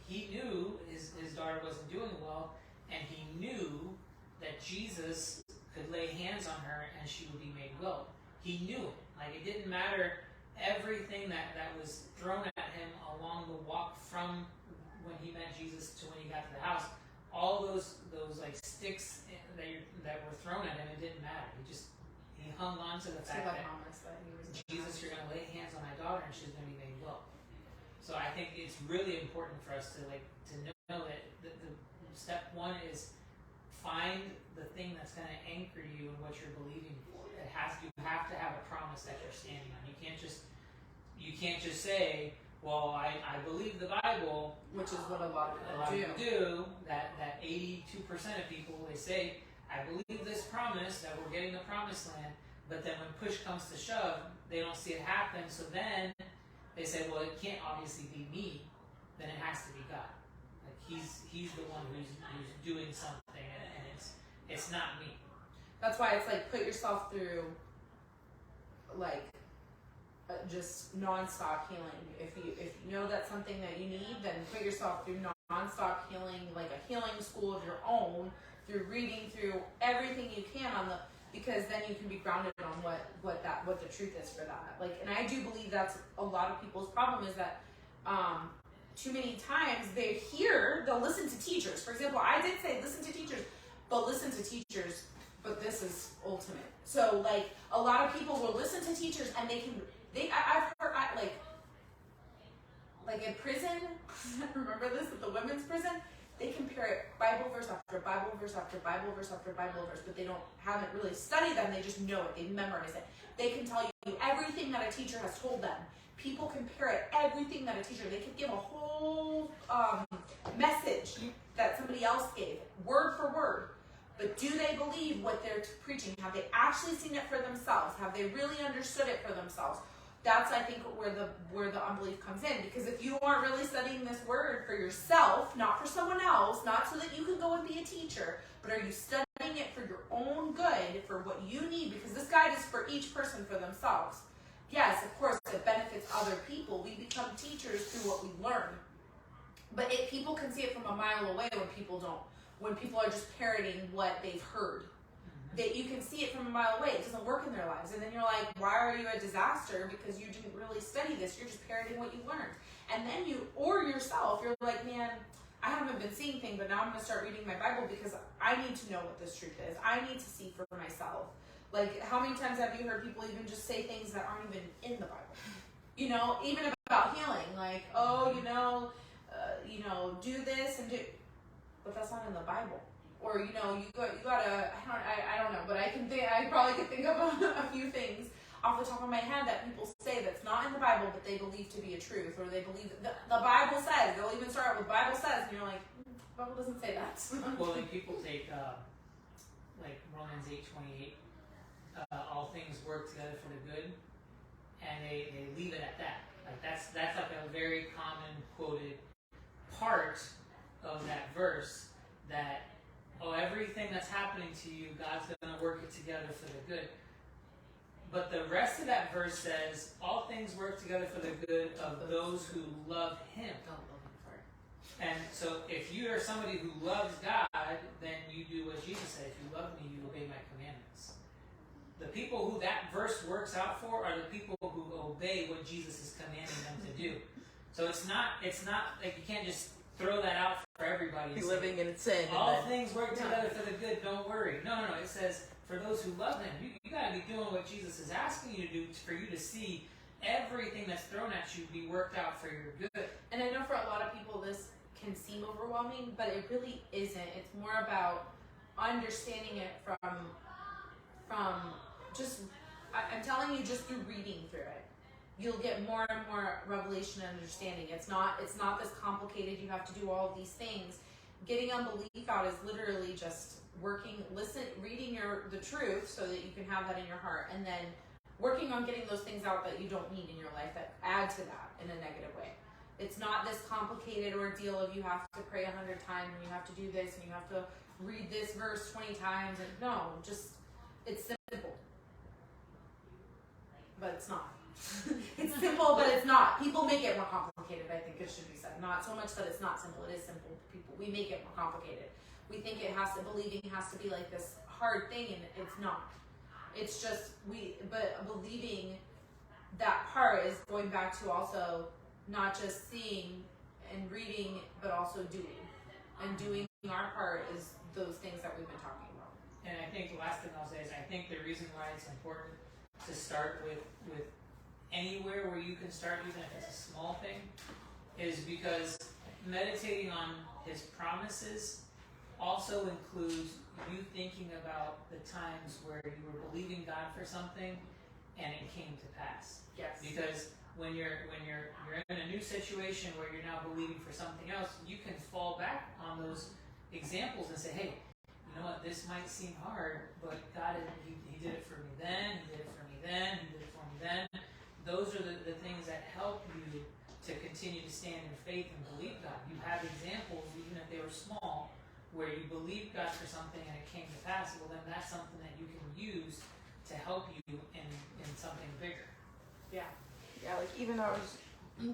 He knew his daughter wasn't doing well, and he knew that Jesus could lay hands on her and she would be made well. He knew it. It didn't matter everything that was thrown at him along the walk from when he met Jesus to when he got to the house. All those sticks that were thrown at him, it didn't matter. He hung on to the fact that Jesus, you're going to lay hands on my daughter and she's going to be made well. So I think it's really important for us to know that the step one is find the thing that's going to anchor you in what you're believing for. You have to have a promise that you're standing on. You can't just say, well, I believe the Bible, which is what a lot of people do. That 82% of people, they say, I believe this promise that we're getting the promised land, but then when push comes to shove, they don't see it happen. So then they say, well, it can't obviously be me. Then it has to be God. Like he's the one who's doing something, and it's not me. That's why it's like put yourself through like just nonstop healing. If you know that's something that you need, then put yourself through nonstop healing, like a healing school of your own, through reading through everything you can because then you can be grounded on what the truth is for that. Like, and I do believe that's a lot of people's problem is that too many times they'll listen to teachers. For example, I did say listen to teachers, but but this is ultimate. So like a lot of people will listen to teachers and I've heard like in prison, remember this at the women's prison? They compare it Bible verse after Bible verse after Bible verse after Bible verse, but they haven't really studied them, they just know it, they memorize it. They can tell you everything that a teacher has told them. People compare it, everything that a teacher, they could give a whole message that somebody else gave, word for word. But do they believe what they're preaching? Have they actually seen it for themselves? Have they really understood it for themselves? That's, I think, where the unbelief comes in. Because if you aren't really studying this word for yourself, not for someone else, not so that you can go and be a teacher, but are you studying it for your own good, for what you need? Because this guide is for each person for themselves. Yes, of course, it benefits other people. We become teachers through what we learn. But people can see it from a mile away when people don't. When people are just parroting what they've heard. That you can see it from a mile away. It doesn't work in their lives. And then you're like, why are you a disaster? Because you didn't really study this. You're just parroting what you learned. And then yourself, you're like, man, I haven't been seeing things, but now I'm going to start reading my Bible because I need to know what this truth is. I need to see for myself. Like, how many times have you heard people even just say things that aren't even in the Bible? You know, even about healing. Like, oh, do this and do... But that's not in the Bible. Or, you gotta, I don't know, but I probably could think of a few things off the top of my head that people say that's not in the Bible, but they believe to be a truth, or they believe that the Bible says. They'll even start with Bible says, and you're like, the Bible doesn't say that. Well, then people take, like Romans 8:28, all things work together for the good, and they leave it at that. Like that's like a very common quoted part of that verse that, everything that's happening to you, God's going to work it together for the good. But the rest of that verse says, all things work together for the good of those who love Him. And so if you are somebody who loves God, then you do what Jesus said. If you love me, you obey my commandments. The people who that verse works out for are the people who obey what Jesus is commanding them to do. So it's not like you can't just throw that out for everybody. Be living in sin. All things work together for the good, don't worry. No. It says, for those who love Him, you got to be doing what Jesus is asking you to do for you to see everything that's thrown at you be worked out for your good. And I know for a lot of people this can seem overwhelming, but it really isn't. It's more about understanding it from just, I'm telling you, just through reading through it. You'll get more and more revelation and understanding. It's not this complicated. You have to do all of these things. Getting unbelief out is literally just reading the truth so that you can have that in your heart, and then working on getting those things out that you don't need in your life that add to that in a negative way. It's not this complicated ordeal of you have to pray 100 times and you have to do this and you have to read this verse 20 times. And no, just it's simple, but it's not. It's simple, but it's not. People make it more complicated, I think it should be said. Not so much that it's not simple, it is simple. People, we make it more complicated. We think believing has to be like this hard thing, and it's not. It's just, but believing that part is going back to also not just seeing and reading, but also doing. And doing our part is those things that we've been talking about. And I think the last thing I'll say is I think the reason why it's important to start with anywhere where you can start, even if it's a small thing, is because meditating on his promises also includes you thinking about the times where you were believing God for something and it came to pass. Yes. Because when you're in a new situation where you're now believing for something else, you can fall back on those examples and say, hey, you know what, this might seem hard, but God, he did it for me then, he did it for me then, he did it for me then. Those are the things that help you to continue to stand in faith and believe God. You have examples, even if they were small, where you believed God for something and it came to pass. Well, then that's something that you can use to help you in something bigger. Yeah. Yeah, like even though I was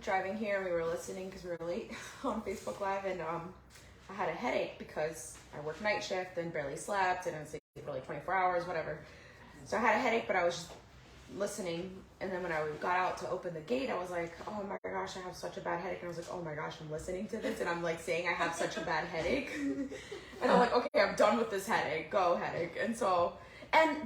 driving here, we were listening because we were late on Facebook Live, and I had a headache because I worked night shift and barely slept, and I was asleep for like 24 hours, whatever. So I had a headache, but I was just listening, and then when I got out to open the gate, I was like, oh my gosh, I have such a bad headache, and I was like, oh my gosh, I'm listening to this, and I'm like saying I have such a bad headache, and I'm like, okay, I'm done with this headache, go headache, and so,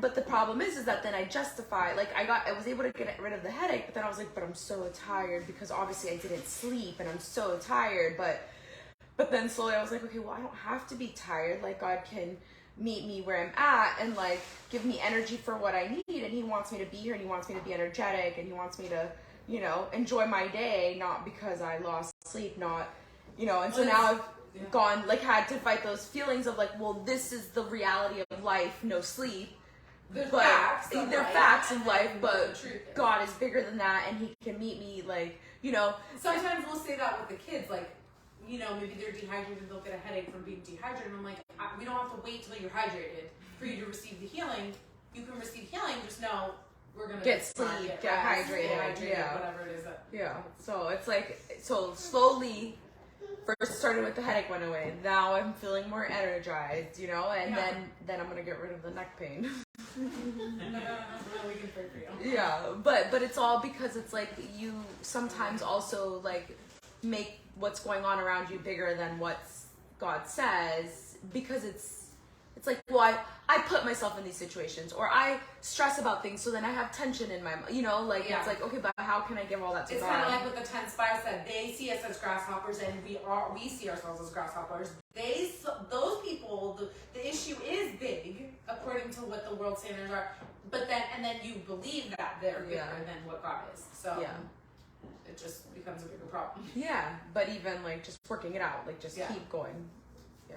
but the problem is that then I justify, like I was able to get rid of the headache, but then I was like, but I'm so tired, because obviously I didn't sleep, and I'm so tired, but then slowly I was like, okay, well, I don't have to be tired, like God can meet me where I'm at and like give me energy for what I need, and he wants me to be here, and he wants me to be energetic, and he wants me to, you know, enjoy my day, not because I lost sleep, not, you know, and so now I've gone, like, had to fight those feelings of like, well, this is the reality of life, no sleep. They're But facts they're of facts life, of life, and but the truth is. God is bigger than that, and he can meet me, like, you know. Sometimes we'll say that with the kids, like, you know, maybe they're dehydrated, they'll get a headache from being dehydrated. And I'm like, we don't have to wait till you're hydrated for you to receive the healing. You can receive healing, just know we're going to Get sleep, get hydrated, yeah. whatever it is. Yeah, so it's like, so slowly, first started with the headache went away. Now I'm feeling more energized, you know, and then I'm gonna get rid of the neck pain. We can pray for you. Yeah, but it's all because it's like you sometimes also like make what's going on around you bigger than what God says, because it's like, well, I put myself in these situations, or I stress about things, so then I have tension in my, you know, like, it's like, okay, but how can I give all that to it's God? It's kind of like what the 10 spies said. They see us as grasshoppers, and we see ourselves as grasshoppers. Those people, the issue is big, according to what the world standards are, but then you believe that they're bigger than what God is. So it just becomes a bigger problem. Yeah, but even like just working it out, like just keep going. Yeah.